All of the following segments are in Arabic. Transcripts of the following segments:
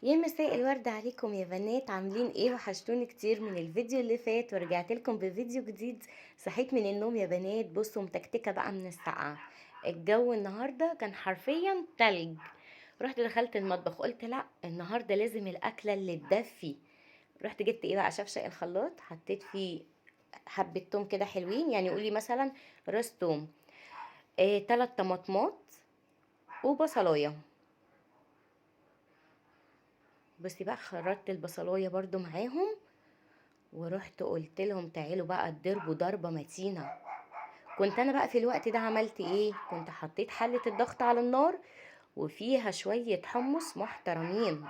يا مساء الورد عليكم يا بنات، عاملين ايه؟ وحشتوني كتير من الفيديو اللي فات ورجعت لكم بفيديو جديد. صحيت من النوم يا بنات، بصوا متكتكه بقى من السقعه. الجو النهارده كان حرفيا تلج. رحت دخلت المطبخ، قلت لا النهارده لازم الاكله اللي تدفي. رحت جبت ايه بقى؟ شفشق الخلاط، حطيت فيه حبه توم كده حلوين، يعني قولي مثلا راس توم، 3 طماطمات وبصلايه. بصي بقى، خرجت البصلايه برضو معاهم، ورحت قلت لهم تعالوا بقى اتضربوا ضربة متينة. كنت انا بقى في الوقت ده عملت ايه؟ كنت حطيت حلة الضغط على النار وفيها شوية حمص محترمين.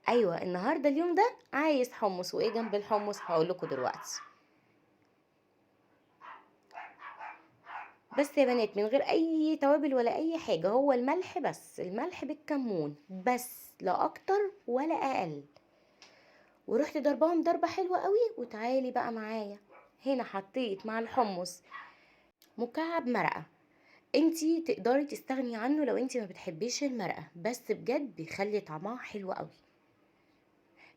ايوه النهاردة اليوم ده عايز حمص، وايه جنب الحمص هقول لكم دلوقتي. بس يا بنات من غير اي توابل ولا اي حاجة، هو الملح بس، الملح بالكمون بس، لا اكتر ولا اقل. ورحت ضربهم ضربة حلوة قوي. وتعالي بقى معايا، هنا حطيت مع الحمص مكعب مرقة. انتي تقدري تستغني عنه لو انتي ما بتحبيش المرقه، بس بجد بيخلي طعمها حلو قوي.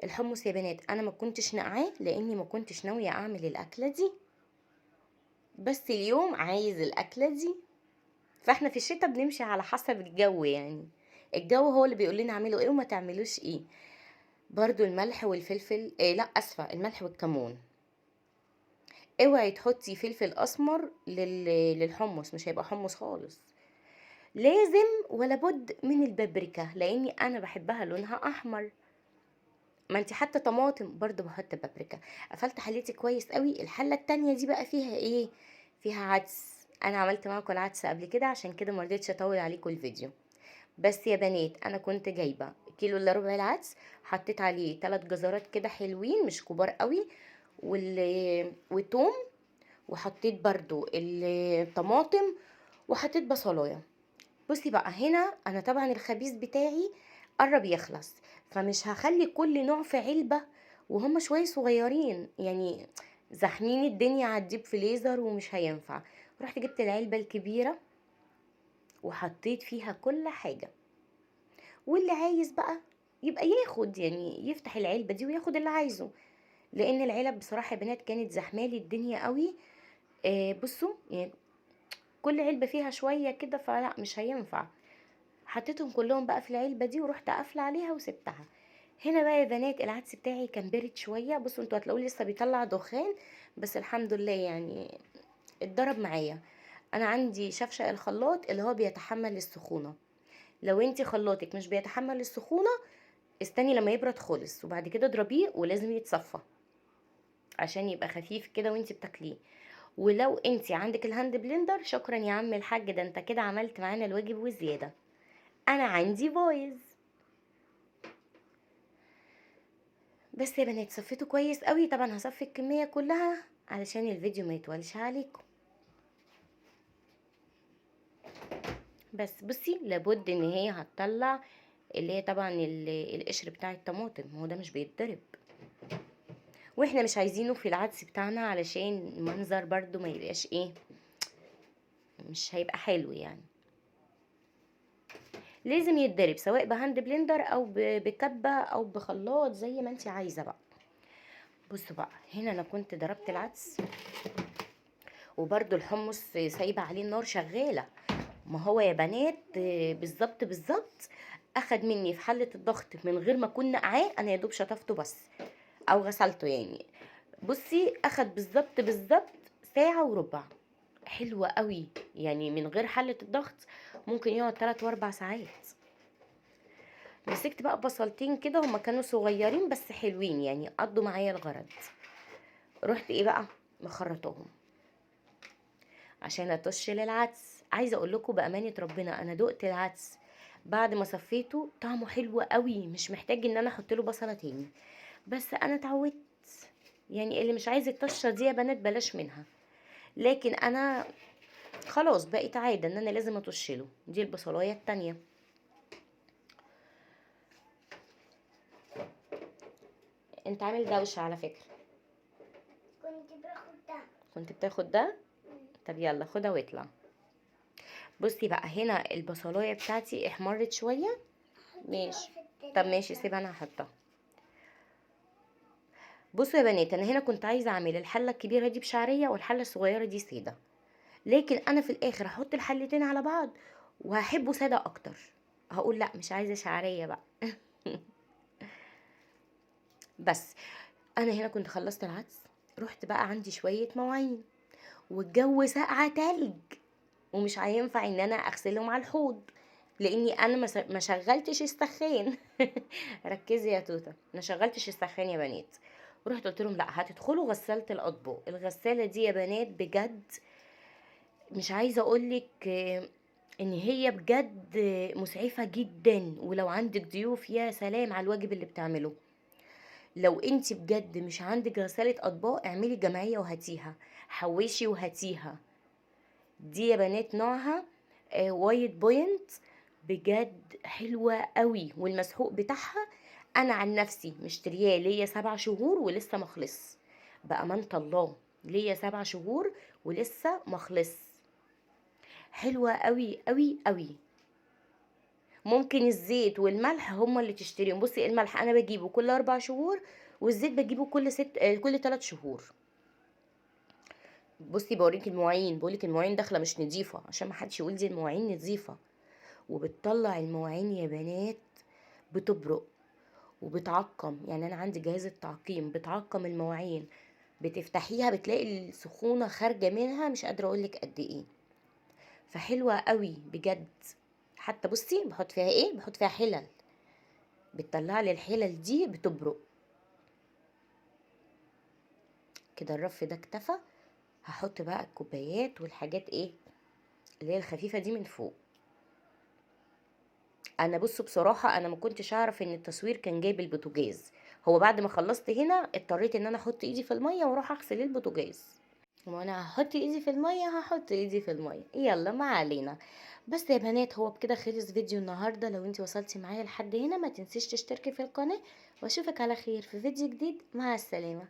الحمص يا بنات انا ما كنتش نقعاه لاني ما كنتش ناويه اعمل الاكله دي، بس اليوم عايز الاكله دي. فاحنا في الشتاء بنمشي على حسب الجو، يعني الجو هو اللي بيقول لنا اعملوا ايه وما تعملوش ايه. برضو الملح والفلفل، لا اسفه، الملح والكمون. اوعي تحطي فلفل اسمر للحمص، مش هيبقى حمص خالص. لازم ولا بد من البابريكا لاني انا بحبها لونها احمر. ما انت حتى طماطم برضو بحط بابريكا. قفلت حليتي كويس قوي. الحله التانية دي بقى فيها ايه؟ فيها عدس. انا عملت معاكم العدس قبل كده، عشان كده ما رضيتش اطول عليكم الفيديو. بس يا بنات انا كنت جايبه كيلو الا ربع العدس، حطيت عليه 3 جزرات كده حلوين مش كبار قوي، وتوم، وحطيت برضو الطماطم، وحطيت بصلايه. بصي بقى، هنا انا طبعا الخبيز بتاعي قرب يخلص، فمش هخلي كل نوع في علبة، وهم شوية صغيرين يعني زحمين الدنيا على الديب فريزر ومش هينفع. رحت جبت العلبة الكبيرة وحطيت فيها كل حاجة، واللي عايز بقى يبقى ياخد، يعني يفتح العلبة دي وياخد اللي عايزه. لان العلب بصراحة يا بنات كانت زحمالي الدنيا قوي. بصوا يعني كل علبة فيها شوية كده، فلا مش هينفع. حطيتهم كلهم بقى في العلبة دي ورحت قافلة عليها وسبتها. هنا بقى يا بنات العدس بتاعي كان بارد شوية، بصوا انتوا هتلاقوه لسه بيطلع دخان، بس الحمد لله يعني اتضرب معايا. انا عندي شفشق الخلاط اللي هو بيتحمل السخونة. لو انتي خلاطك مش بيتحمل السخونة، استني لما يبرد خالص وبعد كده اضربيه، ولازم يتصفى عشان يبقى خفيف كده وانتي بتاكليه. ولو انتي عندك الهاند بلندر، شكرا يا عم الحاج، ده انت كده عملت معانا الواجب وزيادة. انا عندي فويز. بس يا بنات صفيته كويس قوي، طبعا هصفي الكمية كلها علشان الفيديو ما يطولش عليكم. بس بصي لابد ان هي هتطلع اللي هي طبعا القشر بتاع الطماطم، هو ده مش بيتضرب، واحنا مش عايزينه في العدس بتاعنا علشان المنظر برضو ما يبقاش ايه، مش هيبقى حلو يعني. لازم يتضرب سواء بهاند بلندر او بكبة او بخلاط زي ما انت عايزة بقى. بصوا بقى، هنا انا كنت ضربت العدس، وبرده الحمص سايبه عليه النار شغاله. ما هو يا بنات بالظبط بالظبط اخد مني في حله الضغط من غير ما اكون نقعاه، انا يا دوب شطفته بس او غسلته يعني. بصي اخد بالظبط بالظبط ساعه وربع. حلوه قوي يعني، من غير حله الضغط ممكن يقعد 3 و4 ساعات. مسكت بقى بصلتين كده، هما كانوا صغيرين بس حلوين يعني قضوا معايا الغرض. رحت ايه بقى؟ مخرطاهم عشان اطش للعدس. عايزه اقول لكم بامانه ربنا، انا دقت العدس بعد ما صفيته طعمه حلو قوي، مش محتاج ان انا احط له بصله تاني. بس انا اتعودت، يعني اللي مش عايز الطشه دي يا بنات بلاش منها. لكن انا خلاص بقيت عاده ان انا لازم اطش له. دي البصلايه التانية. انت عامل دوشه على فكره. كنت بتاخد ده؟ طب يلا خدها واطلع. بصي بقى، هنا البصلايه بتاعتي احمرت شويه. ماشي. طب ماشي سيبها انا هحطها. بصوا يا بنات، انا هنا كنت عايزه اعمل الحله الكبيره دي بشعريه والحله الصغيره دي ساده، لكن انا في الاخر هحط الحلتين على بعض وهحبه ساده اكتر. هقول لا مش عايزه شعريه بقى. بس انا هنا كنت خلصت العدس، رحت بقى عندي شويه مواعين والجو ساقعه تلج، ومش هينفع ان انا اغسلهم على الحوض لاني انا ما شغلتش السخان. ركزي يا توته، ما شغلتش السخان يا بنات. ورحت قلت لهم لا هتدخلوا غسالة الاطباق. الغسالة دي يا بنات بجد مش عايزة اقولك ان هي بجد مسعفة جدا، ولو عندك ضيوف يا سلام على الواجب اللي بتعمله. لو انت بجد مش عندك غسالة اطباق اعملي جمعية وهاتيها، حوشي وهاتيها. دي يا بنات نوعها وايت بوينت، بجد حلوة قوي. والمسحوق بتاعها انا عن نفسي مشترياه ليا 7 شهور ولسه مخلص، بأمانة الله ليا 7 شهور ولسه مخلص. حلوة قوي قوي قوي. ممكن الزيت والملح هما اللي تشتريهم. بصي الملح انا بجيبه كل 4 شهور، والزيت بجيبه كل 3 شهور. بصي بوريك المواعين، بقولك المواعين داخله مش نظيفه عشان ما حدش يقول دي المواعين نظيفه. وبتطلع المواعين يا بنات بتبرق وبتعقم، يعني انا عندي جهاز التعقيم بتعقم المواعين، بتفتحيها بتلاقي السخونه خارجه منها مش قادره اقولك قد ايه. فحلوه قوي بجد. حتى بصي بحط فيها ايه، بحط فيها حلل، بتطلع لي الحلل دي بتبرق كده. الرف ده اكتفى، هحط بقى الكوبايات والحاجات ايه اللي هي الخفيفه دي من فوق. انا بص بصراحه انا ما كنتش اعرف ان التصوير كان جايب البوتاجاز. هو بعد ما خلصت هنا اضطريت ان انا احط ايدي في الميه واروح اغسل البوتاجاز. وانا هحط ايدي في الميه هحط ايدي في الميه، يلا ما علينا. بس يا بنات هو بكده خلص فيديو النهارده. لو انتي وصلتي معايا لحد هنا ما تنسيش تشتركي في القناه، واشوفك على خير في فيديو جديد. مع السلامه.